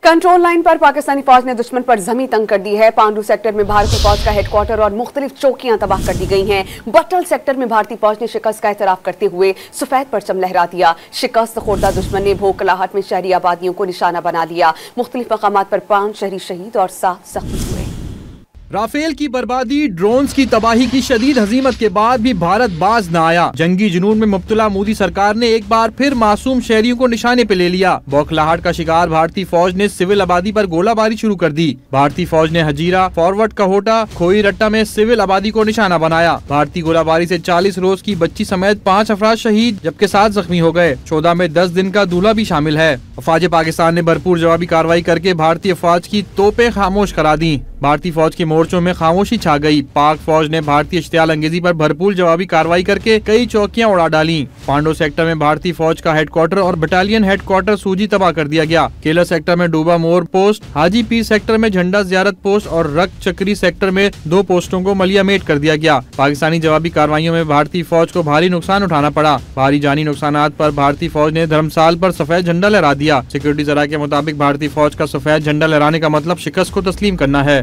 Control line पर पाकिस्तानी फौज ने दुश्मन पर जमी तंग कर दी है। पांडू सेक्टर में भारतीय फौज का हेडक्वार्टर और मुख्तलिफ चौकियां तबाह कर दी गई हैं। बटल सेक्टर में भारतीय फौज ने शिकस्त का एतराफ करते हुए सफेद परचम लहरा दिया। शिकस्त खोरदा दुश्मन ने भोकलाहट में शहरी आबादियों को निशाना बना लिया। मुख्तलिफ मकामात पर 5 शहरी शहीद और 7 जख्मी हुए। राफेल की बर्बादी, ड्रोन्स की तबाही की शदीद हजीमत के बाद भी भारत बाज न आया। जंगी जुनून में मुब्तला मोदी सरकार ने एक बार फिर मासूम शहरियों को निशाने पे ले लिया। बौखलाहट का शिकार भारतीय फौज ने सिविल आबादी पर गोलाबारी शुरू कर दी। भारतीय फौज ने हजीरा, फॉरवर्ड कहोटा, खोई रट्टा में सिविल आबादी को निशाना बनाया। भारतीय गोलाबारी से 40 रोज की बच्ची समेत 5 अफराद शहीद जबकि 7 जख्मी हो गए। 14 में 10 दिन का दूल्हा भी शामिल है। अफवाज पाकिस्तान ने भरपूर जवाबी कार्रवाई करके भारतीय फौज की तोपें खामोश करा दी। भारतीय फौज के मोर्चों में खामोशी छा गई। पाक फौज ने भारतीय इश्तियाल अंगेजी पर भरपूर जवाबी कार्रवाई करके कई चौकियां उड़ा डाली। पांडो सेक्टर में भारतीय फौज का हेडक्वार्टर और बटालियन हेडक्वार्टर सूजी तबाह कर दिया गया। केलर सेक्टर में डूबा मोर पोस्ट, हाजी पीर सेक्टर में झंडा जियारत पोस्ट और रक्त चक्री सेक्टर में 2 पोस्टों को मलियामेट कर दिया गया। पाकिस्तानी जवाबी कार्रवाइयों में भारतीय फौज को भारी नुकसान उठाना पड़ा। भारी जानी नुकसान पर भारतीय फौज ने धर्मसाल पर सफेद झंडा लहरा दिया। सिक्योरिटी जरा के मुताबिक भारतीय फौज का सफेद झंडा लहराने का मतलब शिकस्त को तस्लीम करना है।